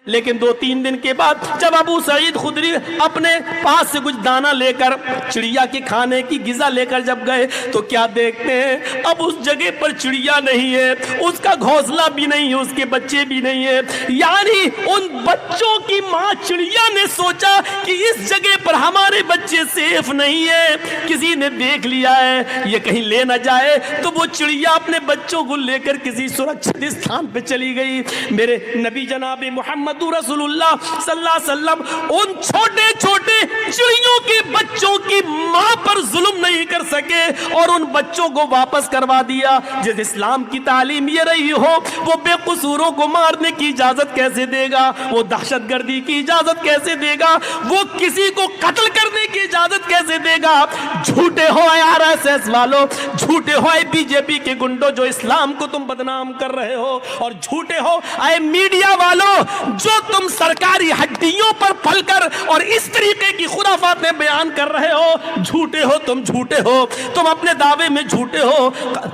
لیکن 2-3 دن کے بعد جب ابو سعید خدری اپنے پاس سے کچھ دانہ لے کر چڑیا کے کھانے کی غذا لے کر جب گئے تو کیا دیکھتے ہیں، اب اس جگہ پر چڑیا نہیں ہے، اس کا گھونسلہ بھی نہیں ہے، اس کے بچے بھی نہیں ہے۔ یعنی ان بچوں کی ماں چڑیا نے سوچا کہ اس جگہ پر ہمارے بچے سیف نہیں ہے، کسی نے دیکھ لیا ہے، یہ کہیں لے نہ جائے، تو وہ چڑیا اپنے بچوں کو لے کر کسی سرکشت استھان پہ چلی گئی۔ میرے نبی جناب محمد رسول اللہ صلی اللہ علیہ وسلم ان چھوٹے چھوٹے چڑیوں کے بچوں کی ماں پر ظلم نہیں کر سکے اور ان بچوں کو واپس کروا دیا۔ جس اسلام کی تعلیم یہ رہی ہو، وہ بے قصوروں کو مارنے کی اجازت کیسے دے گا، وہ دہشت گردی کی اجازت کیسے دے گا، وہ کسی کو قتل کرنے کی اجازت کیسے دے گا؟ جھوٹے ہو RSS والو، جھوٹے ہو BJP کے گنڈوں جو اسلام کو تم بدنام کر رہے ہو، اور جھوٹے ہو اے میڈیا والو جو تم سرکاری ہڈیوں پر پھل کر اور اس طریقے کی خرافاتیں بیان کر رہے ہو۔ جھوٹے ہو، تم جھوٹے ہو، تم اپنے دعوے میں جھوٹے ہو۔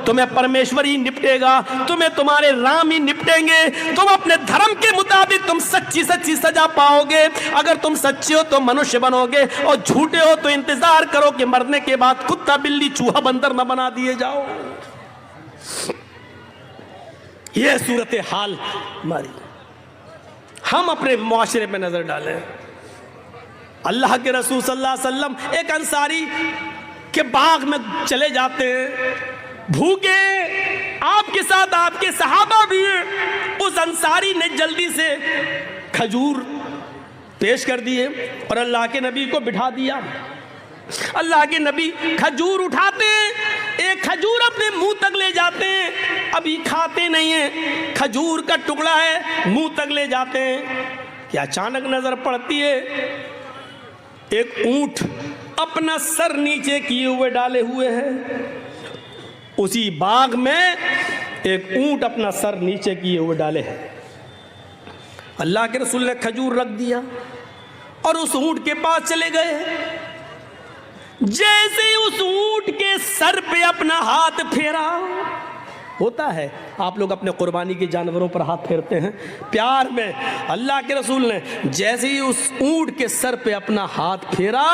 تمہیں پرمیشور ہی نپٹے گا، تمہیں تمہارے رام ہی نپٹیں گے، تم اپنے دھرم کے مطابق تم سچی سچی سزا پاؤ گے۔ اگر تم سچے ہو تو منوشیہ بنو گے، اور جھوٹے ہو تو انتظار کرو کہ مرنے کے بعد کتا بلی چوہا بندر نہ بنا دیے جاؤ۔ یہ صورتحال ہماری، ہم اپنے معاشرے میں نظر ڈالیں۔ اللہ کے رسول صلی اللہ علیہ وسلم ایک انصاری کے باغ میں چلے جاتے ہیں، بھوکے، آپ کے ساتھ آپ کے صحابہ بھی ہیں۔ اس انصاری نے جلدی سے کھجور پیش کر دیے اور اللہ کے نبی کو بٹھا دیا۔ اللہ کے نبی کھجور اٹھاتے ہیں، ایک کھجور اپنے منہ تک لے جاتے ہیں، ابھی کھاتے نہیں ہیں، کھجور کا ٹکڑا ہے، منہ تک لے جاتے ہیں کہ اچانک نظر پڑتی ہے ایک اونٹ اپنا سر نیچے کیے ہوئے ڈالے ہوئے ہے۔ اسی باغ میں ایک اونٹ اپنا سر نیچے کیے ہوئے ڈالے ہے۔ اللہ کے رسول نے کھجور رکھ دیا اور اس اونٹ کے پاس چلے گئے۔ جیسے اس اونٹ کے سر پہ اپنا ہاتھ پھیرا، ہوتا ہے آپ لوگ اپنے قربانی کے جانوروں پر ہاتھ پھیرتے ہیں پیار میں، اللہ کے رسول نے جیسے ہی اس اونٹ کے سر پہ اپنا ہاتھ پھیرا،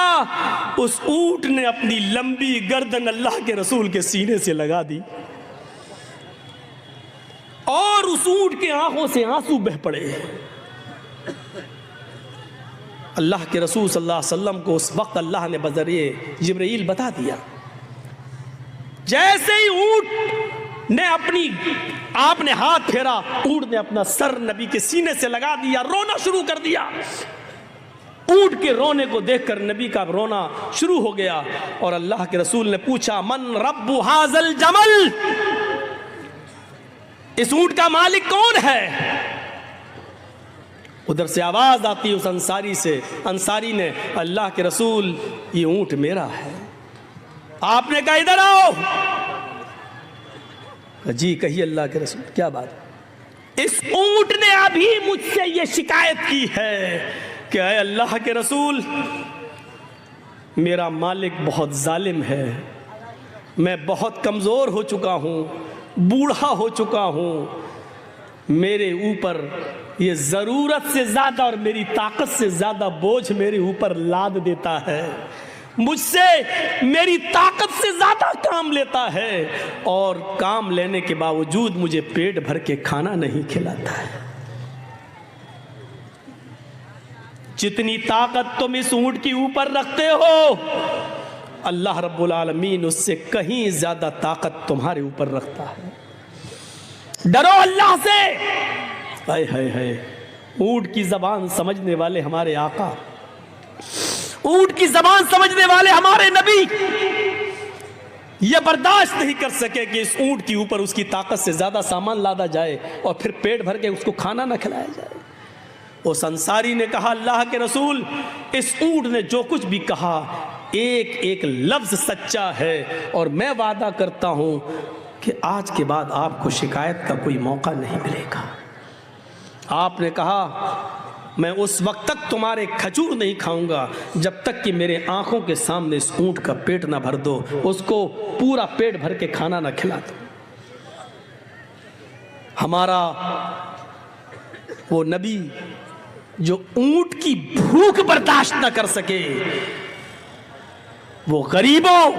اس اونٹ نے اپنی لمبی گردن اللہ کے رسول کے سینے سے لگا دی اور اس اونٹ کے آنکھوں سے آنسو بہہ پڑے۔ اللہ کے رسول صلی اللہ علیہ وسلم کو اس وقت اللہ نے بذریعہ جبرائیل بتا دیا۔ جیسے ہی اونٹ نے آپ نے ہاتھ پھیرا، اونٹ نے اپنا سر نبی کے سینے سے لگا دیا، رونا شروع کر دیا۔ اونٹ کے رونے کو دیکھ کر نبی کا رونا شروع ہو گیا اور اللہ کے رسول نے پوچھا، من رب ھذا الجمل، اس اونٹ کا مالک کون ہے؟ ادھر سے آواز آتی اس انصاری سے، انصاری نے، اللہ کے رسول یہ اونٹ میرا ہے۔ آپ نے کہا ادھر آؤ۔ جی کہیے اللہ کے رسول، کیا بات؟ اس اونٹ نے ابھی مجھ سے یہ شکایت کی ہے کہ اے اللہ کے رسول، میرا مالک بہت ظالم ہے، میں بہت کمزور ہو چکا ہوں، بوڑھا ہو چکا ہوں، میرے اوپر یہ ضرورت سے زیادہ اور میری طاقت سے زیادہ بوجھ میرے اوپر لاد دیتا ہے، مجھ سے میری طاقت سے زیادہ کام لیتا ہے اور کام لینے کے باوجود مجھے پیٹ بھر کے کھانا نہیں کھلاتا ہے۔ جتنی طاقت تم اس اونٹ کے اوپر رکھتے ہو، اللہ رب العالمین اس سے کہیں زیادہ طاقت تمہارے اوپر رکھتا ہے۔ ڈرو اللہ سے۔ ہائے ہائے ہائے، اونٹ کی زبان سمجھنے والے ہمارے آقا، اونٹ کی زبان سمجھنے والے ہمارے نبی یہ برداشت نہیں کر سکے کہ اس اونٹ کے اوپر اس کی طاقت سے زیادہ سامان لادا جائے اور پھر پیٹ بھر کے اس کو کھانا نہ کھلایا جائے۔ اس انصاری نے کہا، اللہ کے رسول، اس اونٹ نے جو کچھ بھی کہا ایک ایک لفظ سچا ہے، اور میں وعدہ کرتا ہوں کہ آج کے بعد آپ کو شکایت کا کوئی موقع نہیں ملے گا۔ آپ نے کہا، میں اس وقت تک تمہارے کھجور نہیں کھاؤں گا جب تک کہ میرے آنکھوں کے سامنے اس اونٹ کا پیٹ نہ بھر دو، اس کو پورا پیٹ بھر کے کھانا نہ کھلا دو۔ ہمارا وہ نبی جو اونٹ کی بھوک برداشت نہ کر سکے وہ غریبوں،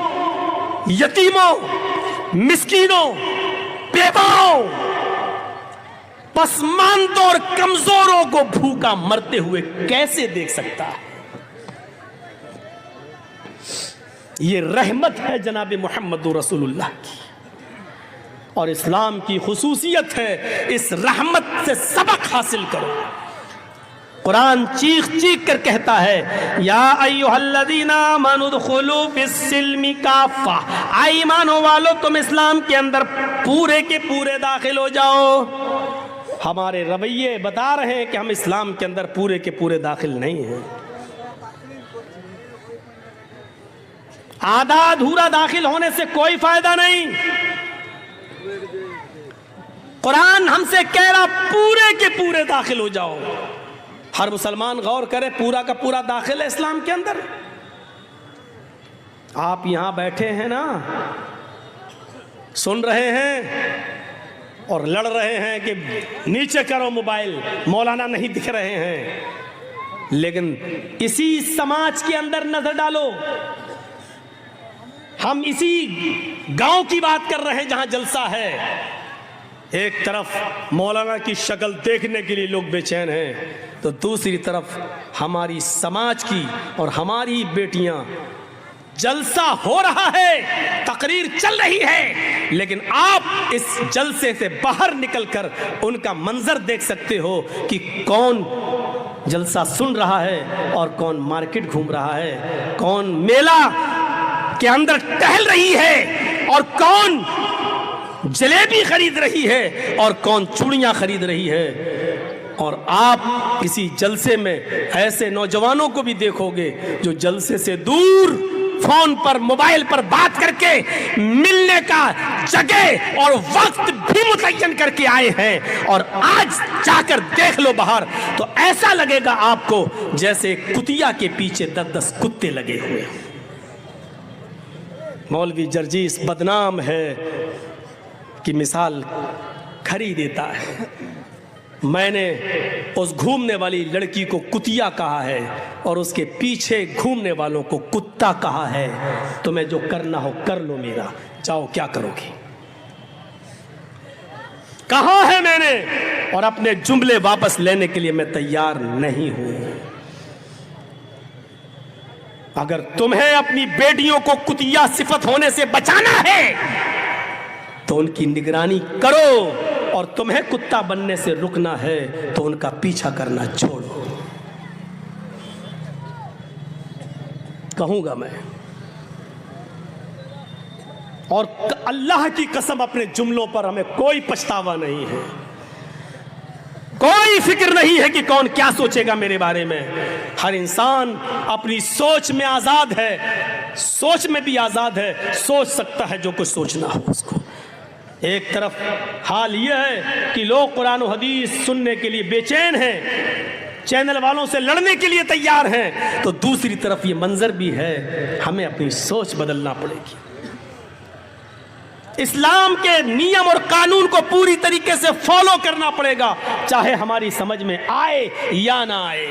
یتیموں، مسکینوں، بیواؤں، پسماندوں اور کمزوروں کو بھوکا مرتے ہوئے کیسے دیکھ سکتا ہے؟ یہ رحمت ہے جناب محمد رسول اللہ کی، اور اسلام کی خصوصیت ہے اس رحمت سے سبق حاصل کرو۔ قرآن چیخ چیخ کر کہتا ہے یا ایھا الذین آمنوا ادخلوا فی السلم کافہ، اے ایمانوں والو تم اسلام کے اندر پورے کے پورے داخل ہو جاؤ۔ ہمارے رویے بتا رہے ہیں کہ ہم اسلام کے اندر پورے کے پورے داخل نہیں ہیں، آدھا ادھورا داخل ہونے سے کوئی فائدہ نہیں۔ قرآن ہم سے کہہ رہا پورے کے پورے داخل ہو جاؤ۔ ہر مسلمان غور کرے، پورا کا پورا داخل ہے اسلام کے اندر۔ آپ یہاں بیٹھے ہیں نا، سن رہے ہیں اور لڑ رہے ہیں کہ نیچے کرو موبائل، مولانا نہیں دکھ رہے ہیں، لیکن اسی سماج کے اندر نظر ڈالو، ہم اسی گاؤں کی بات کر رہے ہیں جہاں جلسہ ہے، ایک طرف مولانا کی شکل دیکھنے کے لیے لوگ بے چین ہیں، تو دوسری طرف ہماری سماج کی اور ہماری بیٹیاں، جلسہ ہو رہا ہے، تقریر چل رہی ہے، لیکن آپ اس جلسے سے باہر نکل کر ان کا منظر دیکھ سکتے ہو کہ کون جلسہ سن رہا ہے اور کون مارکیٹ گھوم رہا ہے، کون میلہ کے اندر ٹہل رہی ہے اور کون جلیبی خرید رہی ہے اور کون چوڑیاں خرید رہی ہے۔ اور آپ کسی جلسے میں ایسے نوجوانوں کو بھی دیکھو گے جو جلسے سے دور فون پر، موبائل پر بات کر کے ملنے کا جگہ اور وقت بھی متعین کر کے آئے ہیں، اور آج جا کر دیکھ لو باہر تو ایسا لگے گا آپ کو جیسے کتیا کے پیچھے 10 کتے لگے ہوئے۔ مولوی جرجیس بدنام ہے کی مثال کھری دیتا ہے۔ میں نے اس گھومنے والی لڑکی کو کتیا کہا ہے اور اس کے پیچھے گھومنے والوں کو کتا کہا ہے۔ تمہیں جو کرنا ہو کر لو، میرا جاؤ، کیا کرو گی؟ کہا ہے میں نے، اور اپنے جملے واپس لینے کے لیے میں تیار نہیں ہوں۔ اگر تمہیں اپنی بیٹیوں کو کتیا صفت ہونے سے بچانا ہے تو ان کی نگرانی کرو، اور تمہیں کتا بننے سے رکنا ہے تو ان کا پیچھا کرنا چھوڑو۔ کہوں گا میں، اور اللہ کی قسم اپنے جملوں پر ہمیں کوئی پچھتاوا نہیں ہے، کوئی فکر نہیں ہے کہ کون کیا سوچے گا میرے بارے میں۔ ہر انسان اپنی سوچ میں آزاد ہے، سوچ میں بھی آزاد ہے، سوچ سکتا ہے جو کچھ سوچنا ہو اس کو۔ ایک طرف حال یہ ہے کہ لوگ قرآن و حدیث سننے کے لیے بے چین ہیں، چینل والوں سے لڑنے کے لیے تیار ہیں، تو دوسری طرف یہ منظر بھی ہے، ہمیں اپنی سوچ بدلنا پڑے گی۔ اسلام کے نیم اور قانون کو پوری طریقے سے فالو کرنا پڑے گا، چاہے ہماری سمجھ میں آئے یا نہ آئے۔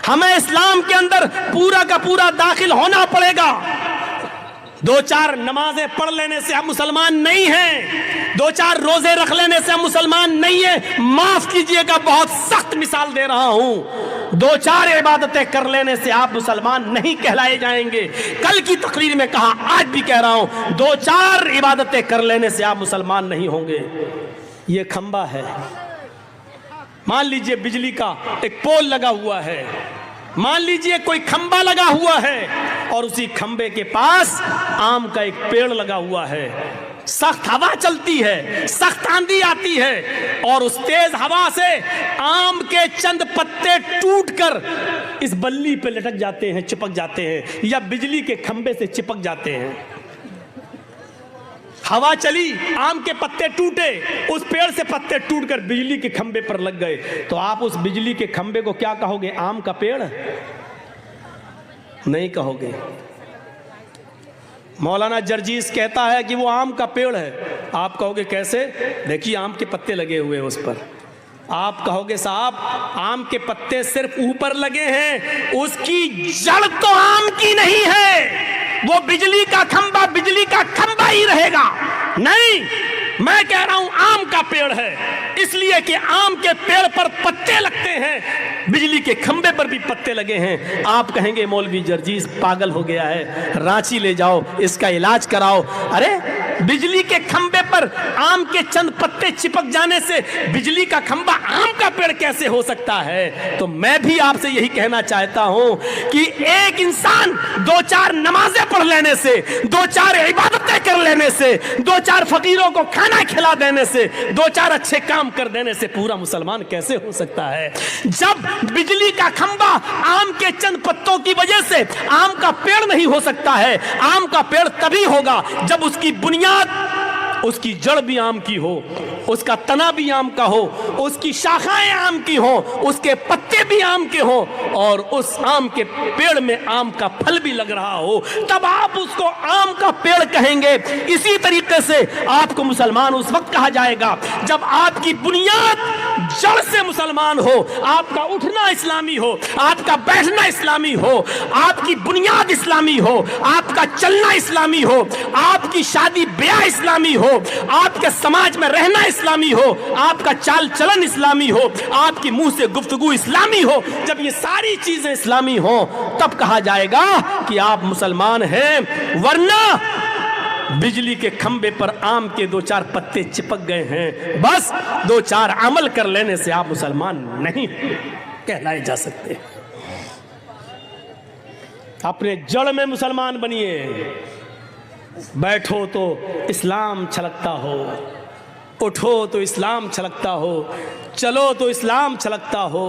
ہمیں اسلام کے اندر پورا کا پورا داخل ہونا پڑے گا۔ 2-4 نمازیں پڑھ لینے سے ہم مسلمان نہیں ہیں، 2-4 روزے رکھ لینے سے ہم مسلمان نہیں ہیں۔ معاف کیجئے گا، بہت سخت مثال دے رہا ہوں، 2-4 عبادتیں کر لینے سے آپ مسلمان نہیں کہلائے جائیں گے۔ کل کی تقریر میں کہا، آج بھی کہہ رہا ہوں، 2-4 عبادتیں کر لینے سے آپ مسلمان نہیں ہوں گے۔ یہ کھمبا ہے، مان لیجئے بجلی کا ایک پول لگا ہوا ہے، مان لیجئے کوئی کھمبا لگا ہوا ہے اور اسی کھمبے کے پاس آم کا ایک پیڑ لگا ہوا ہے۔ سخت ہوا چلتی ہے، سخت آندھی آتی ہے، اور اس تیز ہوا سے آم کے چند پتے ٹوٹ کر اس بلی پہ لٹک جاتے ہیں، چپک جاتے ہیں، یا بجلی کے کھمبے سے چپک جاتے ہیں۔ ہوا چلی، آم کے پتے ٹوٹے، اس پیڑ سے پتے ٹوٹ کر بجلی کے کھمبے پر لگ گئے، تو آپ اس بجلی کے کھمبے کو کیا کہو گے؟ آم کا پیڑ نہیں کہو گے۔ مولانا جرجیس کہتا ہے کہ وہ آم کا پیڑ ہے، آپ کہو گے کیسے؟ دیکھیے آم کے پتے لگے ہوئے اس پر، آپ کہوگے صاحب آم کے پتے صرف اوپر لگے ہیں، اس کی جڑ تو آم کی نہیں ہے، وہ بجلی کا کھمبا ہی رہے گا۔ نہیں، میں کہہ رہا ہوں آم کا پیڑ ہے، اس لیے کہ آم کے پیڑ پر پتے لگتے ہیں، بجلی کے کھمبے پر بھی پتے لگے ہیں۔ آپ کہیں گے مولوی جرجیس پاگل ہو گیا ہے، رانچی لے جاؤ، اس کا علاج کراؤ۔ ارے بجلی کے کھمبے پر آم کے چند پتے چپک جانے سے بجلی کا کھمبا آم کا پیڑ کیسے ہو سکتا ہے؟ تو میں بھی آپ سے یہی کہنا چاہتا ہوں کہ ایک انسان 2-4 نمازیں پڑھ لینے سے، 2-4 عبادتیں کر لینے سے، 2-4 فقیروں کو کھانا کھلا دینے سے، 2-4 اچھے کام کر دینے سے پورا مسلمان کیسے ہو سکتا ہے؟ جب بجلی کا کھمبا آم کے چند پتوں کی وجہ سے آم کا پیڑ نہیں ہو سکتا ہے، آم کا پیڑ تبھی ہوگا جب اس کی بنیاد، اس کی جڑ بھی آم کی ہو، اس کا تنا بھی آم کا ہو، اس کی شاخائیں آم کی ہوں، اس کے پتے بھی آم کے ہوں، اور اس آم کے پیڑ میں آم کا پھل بھی لگ رہا ہو، تب آپ اس کو آم کا پیڑ کہیں گے۔ اسی طریقے سے آپ کو مسلمان اس وقت کہا جائے گا جب آپ کی بنیاد جڑ سے مسلمان ہو، آپ کا اٹھنا اسلامی ہو، آپ کا بیٹھنا اسلامی ہو، آپ کی بنیاد اسلامی ہو، آپ کا چلنا اسلامی ہو، آپ کی شادی بیاہ اسلامی ہو، آپ کے سماج میں رہنا اسلامی ہو، آپ کا چال چلن اسلامی ہو، آپ کی منہ سے گفتگو اسلامی ہو۔ جب یہ ساری چیزیں اسلامی ہوں تب کہا جائے گا کہ آپ مسلمان ہیں، ورنہ بجلی کے کھمبے پر آم کے 2-4 پتے چپک گئے ہیں، بس 2-4 عمل کر لینے سے آپ مسلمان نہیں کہلائے جا سکتے۔ اپنے جڑ میں مسلمان بنیے، بیٹھو تو اسلام چھلکتا ہو، اٹھو تو اسلام چھلکتا ہو، چلو تو اسلام چھلکتا ہو،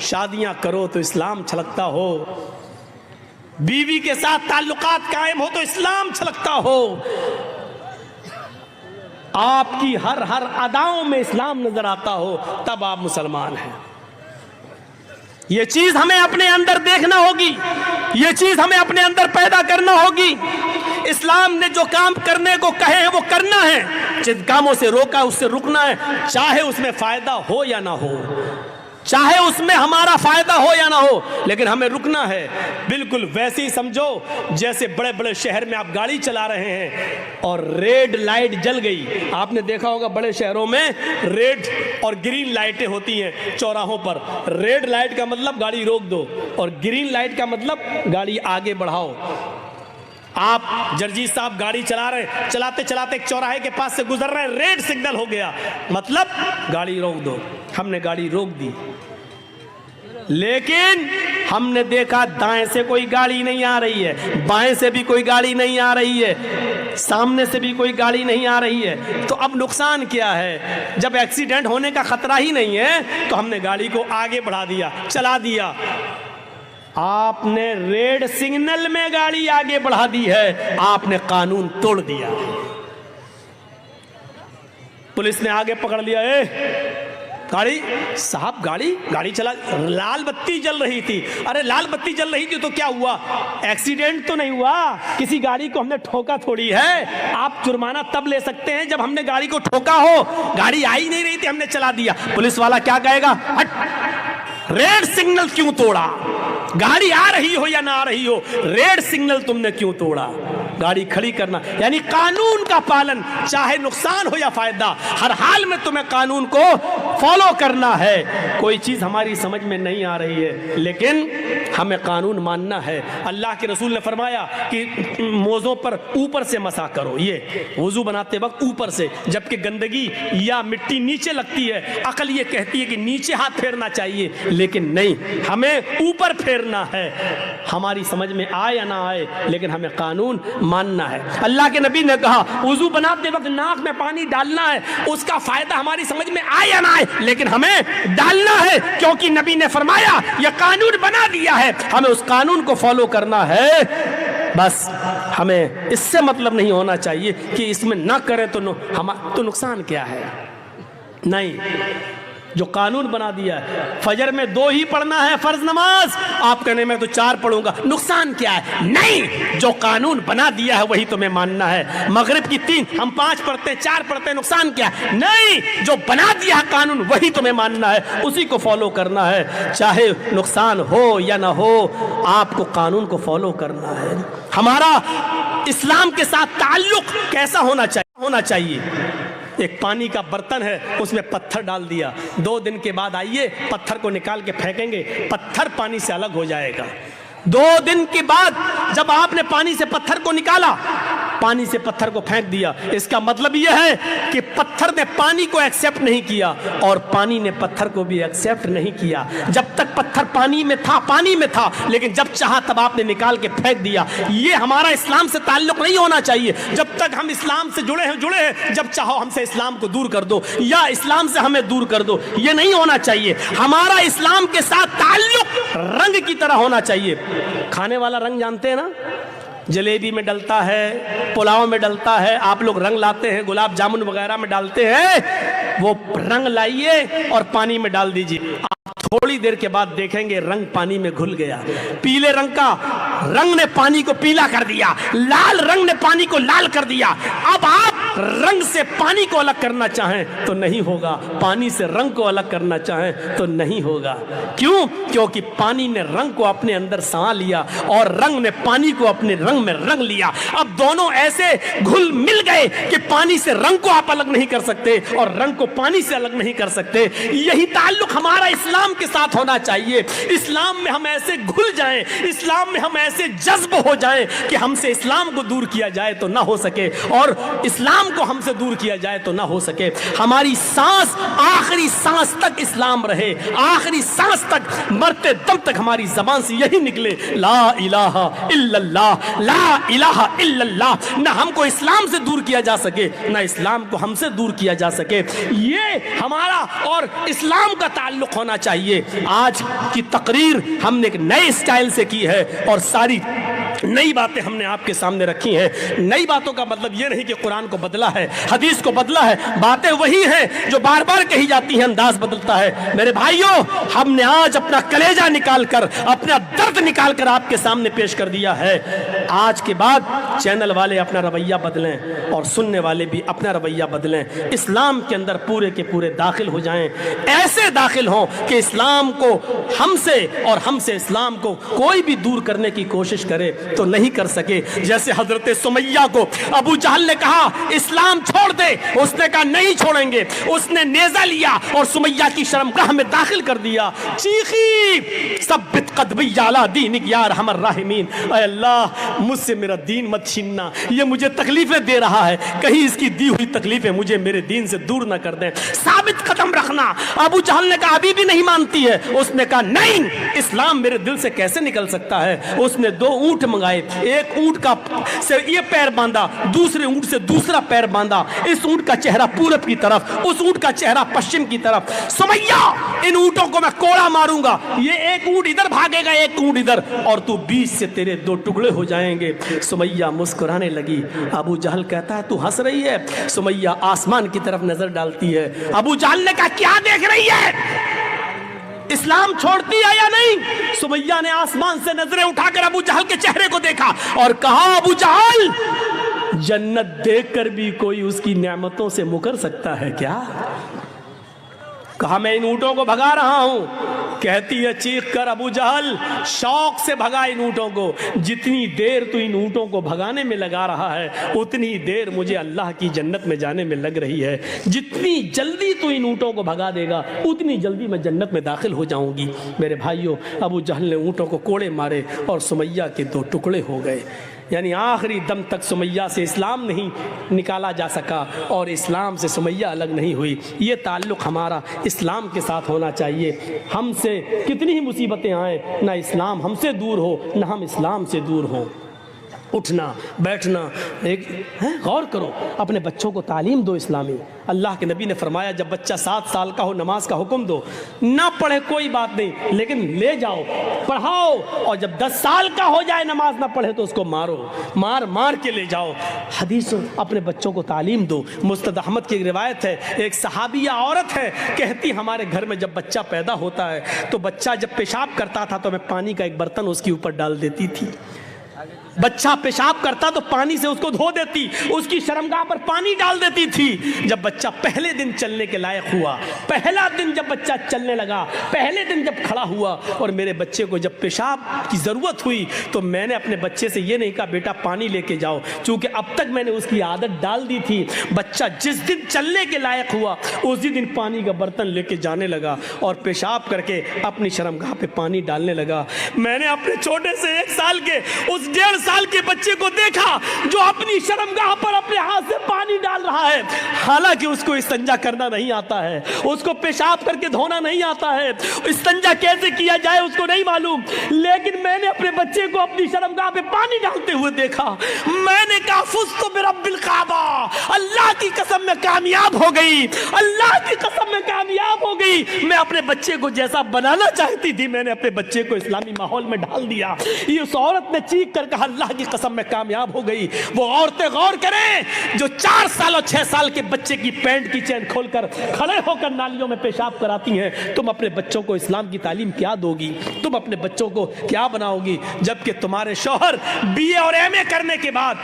شادیاں کرو تو اسلام چھلکتا ہو، بیوی کے ساتھ تعلقات قائم ہو تو اسلام چھلکتا ہو، آپ کی ہر اداؤں میں اسلام نظر آتا ہو، تب آپ مسلمان ہیں۔ یہ چیز ہمیں اپنے اندر دیکھنا ہوگی، یہ چیز ہمیں اپنے اندر پیدا کرنا ہوگی۔ اسلام نے جو کام کرنے کو کہے ہیں وہ کرنا ہے، جن کاموں سے روکا اس سے رکنا ہے، چاہے اس میں فائدہ ہو یا نہ ہو، چاہے اس میں ہمارا فائدہ ہو یا نہ ہو، لیکن ہمیں رکنا ہے۔ بالکل ویسے ہی سمجھو جیسے بڑے بڑے شہر میں آپ گاڑی چلا رہے ہیں اور ریڈ لائٹ جل گئی۔ آپ نے دیکھا ہوگا بڑے شہروں میں ریڈ اور گرین لائٹیں ہوتی ہیں چوراہوں پر۔ ریڈ لائٹ کا مطلب گاڑی روک دو، اور گرین لائٹ کا مطلب گاڑی آگے بڑھاؤ۔ آپ جرجیت صاحب گاڑی چلا رہے ہیں، چلاتے چلاتے ایک چوراہے کے پاس سے گزر رہے ہیں، ریڈ سگنل ہو گیا، مطلب گاڑی روک دو۔ ہم نے گاڑی روک دی، لیکن ہم نے دیکھا دائیں سے کوئی گاڑی نہیں آ رہی ہے، بائیں سے بھی کوئی گاڑی نہیں آ رہی ہے، سامنے سے بھی کوئی گاڑی نہیں آ رہی ہے، تو اب نقصان کیا ہے؟ جب ایکسیڈنٹ ہونے کا خطرہ ہی نہیں ہے تو ہم نے گاڑی کو آگے بڑھا دیا، چلا دیا۔ آپ نے ریڈ سگنل میں گاڑی آگے بڑھا دی ہے، آپ نے قانون توڑ دیا۔ پولیس نے آگے پکڑ لیا، گاڑی صاحب گاڑی چلا، لال بتی جل رہی تھی۔ ارے لال بتی جل رہی تھی تو کیا ہوا؟ ایکسیڈنٹ تو نہیں ہوا، کسی گاڑی کو ہم نے ٹھوکا تھوڑی ہے۔ آپ جرمانہ تب لے سکتے ہیں جب ہم نے گاڑی کو ٹھوکا ہو، گاڑی آئی نہیں رہی تھی، ہم نے چلا دیا۔ پولیس والا کیا کہے گا؟ ریڈ سگنل کیوں توڑا؟ گاڑی آ رہی ہو یا نہ آ رہی ہو، ریڈ سگنل تم نے کیوں توڑا؟ گاڑی کھڑی کرنا یعنی قانون کا پالن، چاہے نقصان ہو یا فائدہ، ہر حال میں تمہیں قانون کو فالو کرنا ہے۔ کوئی چیز ہماری سمجھ میں نہیں آ رہی ہے لیکن ہمیں قانون ماننا ہے۔ اللہ کے رسول نے فرمایا کہ موزوں پر اوپر سے مسح کرو، یہ وضو بناتے وقت اوپر سے، جبکہ گندگی یا مٹی نیچے لگتی ہے۔ عقل یہ کہتی ہے کہ نیچے ہاتھ پھیرنا چاہیے، لیکن نہیں، ہمیں اوپر پھیرنا ہے، ہماری سمجھ میں آئے یا نہ آئے لیکن ہمیں قانون ماننا ہے۔ اللہ کے نبی نے کہا وضو بناتے وقت ناک میں پانی ڈالنا ہے، اس کا فائدہ ہماری سمجھ میں آئے یا نہ آئے لیکن ہمیں ڈالنا ہے، کیونکہ نبی نے فرمایا یہ قانون بنا دیا ہے، ہمیں اس قانون کو فالو کرنا ہے۔ بس ہمیں اس سے مطلب نہیں ہونا چاہیے کہ اس میں نہ کریں تو نقصان کیا ہے، نہیں، جو قانون بنا دیا ہے فجر میں 2 ہی پڑھنا ہے فرض نماز، آپ کہنے میں تو 4 پڑھوں گا، نقصان کیا ہے؟ نہیں، جو قانون بنا دیا ہے وہی تمہیں ماننا ہے۔ مغرب کی 3 ہم 5 پڑھتے ہیں 4 پڑھتے ہیں، نقصان کیا ہے؟ نہیں، جو بنا دیا ہے قانون وہی تمہیں ماننا ہے، اسی کو فالو کرنا ہے، چاہے نقصان ہو یا نہ ہو، آپ کو قانون کو فالو کرنا ہے۔ ہمارا اسلام کے ساتھ تعلق کیسا ہونا چاہیے؟ ایک پانی کا برتن ہے، اس میں پتھر ڈال دیا، 2 دن کے بعد آئیے پتھر کو نکال کے پھینکیں گے، پتھر پانی سے الگ ہو جائے گا۔ 2 دن کے بعد جب آپ نے پانی سے پتھر کو نکالا، پانی سے پتھر کو پھینک دیا، اس کا مطلب یہ ہے کہ پتھر نے پانی کو ایکسیپٹ نہیں کیا اور پانی نے پتھر کو بھی ایکسیپٹ نہیں کیا۔ جب تک پتھر پانی میں تھا، لیکن جب چاہا تب آپ نے نکال کے پھینک دیا۔ یہ ہمارا اسلام سے تعلق نہیں ہونا چاہیے۔ جب تک ہم اسلام سے جڑے ہیں، جب چاہو ہم سے اسلام کو دور کر دو یا اسلام سے ہمیں دور کر دو، یہ نہیں ہونا چاہیے۔ ہمارا اسلام کے ساتھ تعلق رنگ کی طرح ہونا چاہیے۔ کھانے والا رنگ جانتے ہیں نا، جلیبی میں ڈلتا ہے، پلاؤ میں ڈلتا ہے، آپ لوگ رنگ لاتے ہیں، گلاب جامن وغیرہ میں ڈالتے ہیں، وہ رنگ لائیے اور پانی میں ڈال دیجیے، آپ تھوڑی دیر کے بعد دیکھیں گے رنگ پانی میں گھل گیا۔ پیلے رنگ کا رنگ نے پانی کو پیلا کر دیا، لال رنگ نے پانی کو لال کر دیا۔ اب آپ رنگ سے پانی کو الگ کرنا چاہیں تو نہیں ہوگا، پانی سے رنگ کو الگ کرنا چاہیں تو نہیں ہوگا۔ کیوں؟ کیونکہ پانی نے رنگ کو اپنے اندر سما لیا اور رنگ نے پانی کو اپنے رنگ میں رنگ لیا۔ اب دونوں ایسے گھل مل گئے کہ پانی سے رنگ کو آپ الگ نہیں کر سکتے اور رنگ کو پانی سے الگ نہیں کر سکتے۔ یہی تعلق ہمارا اسلام کے ساتھ ہونا چاہیے۔ اسلام میں ہم ایسے گھل جائیں، اسلام میں ہم ایسے جذب ہو جائیں کہ ہم سے اسلام کو دور کیا جائے تو نہ ہو سکے اور اسلام کو ہم سے دور کیا جائے تو نہ ہو سکے۔ ہماری سانس آخری سانس تک اسلام رہے، آخری سانس تک، مرتے دم تک ہماری زبان سے یہی نکلے، لا الہ الا اللہ، لا الہ الا اللہ۔ نہ ہم کو اسلام سے دور کیا جا سکے، نہ اسلام کو ہم سے دور کیا جا سکے۔ یہ ہمارا اور اسلام کا تعلق ہونا چاہیے۔ آج کی تقریر ہم نے ایک نئے اسٹائل سے کی ہے اور ساری نئی باتیں ہم نے آپ کے سامنے رکھی ہیں۔ نئی باتوں کا مطلب یہ نہیں کہ قرآن کو بدلا ہے، حدیث کو بدلا ہے، باتیں وہی ہیں جو بار بار کہی جاتی ہیں، انداز بدلتا ہے۔ میرے بھائیوں، ہم نے آج اپنا کلیجہ نکال کر، اپنا درد نکال کر آپ کے سامنے پیش کر دیا ہے۔ آج کے بعد چینل والے اپنا رویہ بدلیں اور سننے والے بھی اپنا رویہ بدلیں، اسلام کے اندر پورے کے پورے داخل ہو جائیں، ایسے داخل ہوں کہ اسلام کو ہم سے اور ہم سے اسلام کو کوئی بھی دور کرنے کی کوشش کرے تو نہیں کر سکے۔ جیسے حضرت سمیہ کو ابو جہل نے کہا اسلام چھوڑ دے، اس نے کہا نہیں چھوڑیں گے، اس نے نیزہ لیا اور سمیہ کی شرمگاہ میں داخل کر دیا، چیخی ثبت قدمی علی دینک یا ارحم الراحمین، اے اللہ مجھ سے میرا دین مت چھیننا، یہ مجھے تکلیفیں دے رہا ہے، کہیں اس کی دی ہوئی تکلیفیں مجھے میرے دین سے دور نہ کر دیں، ثابت قدم رکھنا۔ ابو جہل نے کہا ابھی بھی نہیں مانتی ہے، اس نے کہا نہیں، اسلام میرے دل سے کیسے نکل سکتا ہے۔ اس نے 2 اونٹ منگائے، ایک اونٹ کا سے یہ پیر باندھا، دوسرے اونٹ سے دوسرا پیر باندھا، اس اونٹ کا چہرہ پورب کی طرف، اس اونٹ کا چہرہ پشچم کی طرف۔ سمیہ ان اونٹوں کو میں کوڑا ماروں گا، یہ ایک اونٹ ادھر بھاگے گا، ایک اونٹ ادھر، اور تو بیچ سے تیرے 2 ٹکڑے ہو جائیں گے۔ سمیہ مسکرانے لگی۔ ابو جہل کہتا ہے تو ہنس رہی ہے؟ سمیہ آسمان کی طرف نظر ڈالتی ہے۔ ابو جہل نے کہا کیا دیکھ رہی ہے، اسلام چھوڑتی ہے یا نہیں؟ سمیہ نے آسمان سے نظریں اٹھا کر ابو جہل کے چہرے کو دیکھا اور کہا ابو جہل جنت دیکھ کر بھی کوئی اس کی نعمتوں سے مکر سکتا ہے کیا؟ کہا میں ان اونٹوں کو بھگا رہا ہوں۔ کہتی ہے چیخ کر ابو جہل شوق سے بھگا ان اونٹوں کو، جتنی دیر تو ان اونٹوں کو بھگانے میں لگا رہا ہے اتنی دیر مجھے اللہ کی جنت میں جانے میں لگ رہی ہے، جتنی جلدی تو ان اونٹوں کو بھگا دے گا اتنی جلدی میں جنت میں داخل ہو جاؤں گی۔ میرے بھائیوں، ابو جہل نے اونٹوں کو کوڑے مارے اور سمیہ کے 2 ٹکڑے ہو گئے، یعنی آخری دم تک سمیہ سے اسلام نہیں نکالا جا سکا اور اسلام سے سمیہ الگ نہیں ہوئی۔ یہ تعلق ہمارا اسلام کے ساتھ ہونا چاہیے۔ ہم سے کتنی ہی مصیبتیں آئیں، نہ اسلام ہم سے دور ہو نہ ہم اسلام سے دور ہوں۔ اٹھنا بیٹھنا ایک غور کرو، اپنے بچوں کو تعلیم دو اسلامی۔ اللہ کے نبی نے فرمایا جب بچہ 7 سال کا ہو نماز کا حکم دو، نہ پڑھے کوئی بات نہیں لیکن لے جاؤ پڑھاؤ، اور جب 10 سال کا ہو جائے نماز نہ پڑھے تو اس کو مارو، مار کے لے جاؤ۔ حدیث اپنے بچوں کو تعلیم دو۔ مسند احمد کی ایک روایت ہے، ایک صحابیہ عورت ہے کہتی ہمارے گھر میں جب بچہ پیدا ہوتا ہے تو بچہ جب پیشاب کرتا تھا تو میں پانی کا ایک برتن اس کے اوپر ڈال دیتی تھی، بچہ پیشاب کرتا تو پانی سے اس کو دھو دیتی، اس کی شرمگاہ پر پانی ڈال دیتی تھی۔ جب بچہ پہلے دن چلنے کے لائق ہوا، پہلا دن جب بچہ چلنے لگا، پہلے دن جب کھڑا ہوا اور میرے بچے کو جب پیشاب کی ضرورت ہوئی تو میں نے اپنے بچے سے یہ نہیں کہا بیٹا پانی لے کے جاؤ، چونکہ اب تک میں نے اس کی عادت ڈال دی تھی۔ بچہ جس دن چلنے کے لائق ہوا اسی دن پانی کا برتن لے کے جانے لگا اور پیشاب کر کے اپنی شرمگاہ پہ پانی ڈالنے لگا۔ میں نے اپنے چھوٹے سے 1 سال کے اس 1.5 سال کے بچے کو دیکھا جو اپنی شرمگاہ پر اپنے ہاتھ سے پانی ڈال رہا ہے، حالانکہ اس کو استنجا کرنا نہیں آتا ہے، اس کو پیشاب کر کے دھونا نہیں آتا ہے، استنجا کیسے کیا جائے اس کو نہیں معلوم، لیکن میں نے اپنے بچے کو اپنی شرمگاہ پہ پانی ڈالتے ہوئے دیکھا۔ میں نے کہا فزت برب الکعبہ، اللہ کی قسم میں کامیاب ہو گئی، اللہ کی قسم میں کامیاب ہو گئی۔ میں اپنے بچے کو جیسا بنانا چاہتی تھی میں نے اپنے بچے کو اسلامی ماحول میں ڈال دیا۔ یہ اس عورت نے چیخ کر کہا اللہ کی قسم میں کامیاب ہو گئی۔ وہ عورتیں غور کریں جو 4 سال اور 6 سال کے بچے کی پینٹ کی چین کھول کر کھڑے ہو کر نالیوں میں پیشاب کراتی ہیں، تم اپنے بچوں کو اسلام کی تعلیم کیا دو گی؟ تم اپنے بچوں کو کیا بناؤ گی؟ جبکہ تمہارے شوہر BA اور MA کرنے کے بعد،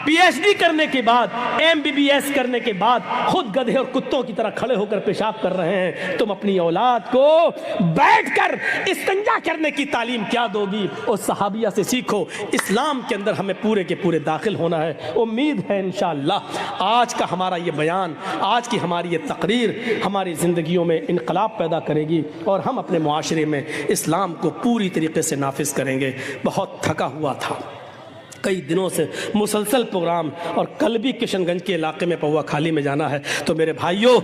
PhD کرنے کے بعد، MBBS کرنے کے بعد خود گدھے اور کتوں کی طرح کھڑے ہو کر پیشاب کر رہے ہیں، تم اپنی اولاد کو بیٹھ کر استنجا کرنے کی تعلیم کیا دو گی؟ اور صحابیہ سے سیکھو۔ اسلام کے اندر ہمیں پورے کے پورے داخل ہونا ہے۔ امید ہے انشاءاللہ آج کا ہمارا یہ بیان، آج کی ہماری یہ تقریر ہماری زندگیوں میں انقلاب پیدا کرے گی اور ہم اپنے معاشرے میں اسلام کو پوری طریقے سے نافذ کریں گے۔ بہت تھکا ہوا تھا، کئی دنوں سے مسلسل پروگرام، اور کل بھی کشن گنج کے علاقے میں پوا کھالی میں جانا ہے، تو میرے بھائیوں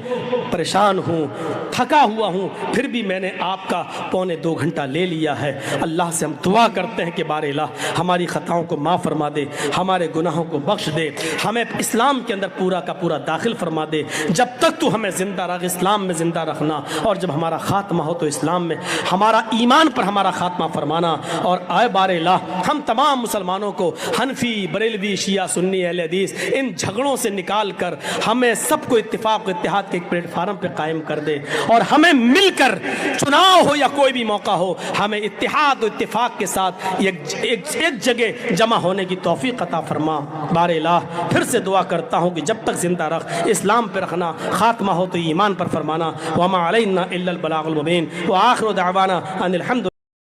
پریشان ہوں، تھکا ہوا ہوں، پھر بھی میں نے آپ کا 1.25 گھنٹہ لے لیا ہے۔ اللہ سے ہم دعا کرتے ہیں کہ بار الہ ہماری خطاؤں کو معاف فرما دے، ہمارے گناہوں کو بخش دے، ہمیں اسلام کے اندر پورا کا پورا داخل فرما دے۔ جب تک تو ہمیں زندہ رکھ، اسلام میں زندہ رکھنا، اور جب ہمارا خاتمہ ہو تو اسلام میں ہمارا ایمان پر ہمارا خاتمہ فرمانا۔ اور اے بار الہ ہم تمام مسلمانوں کو حنفی، بریلوی، شیعہ، سنی، اہل حدیث ان جھگڑوں سے نکال کر ہمیں سب کو اتفاق و اتحاد کے ایک پلیٹ فارم پہ قائم کر دے، اور ہمیں مل کر چناؤ ہو یا کوئی بھی موقع ہو ہمیں اتحاد و اتفاق کے ساتھ ایک جگہ جمع ہونے کی توفیق عطا فرما۔ بار الہ پھر سے دعا کرتا ہوں کہ جب تک زندہ رکھ، اسلام پہ رکھنا، خاتمہ ہو تو ایمان پر فرمانا۔ وما علینا الا البلاغ المبین، وآخر دعوانا ان الحمد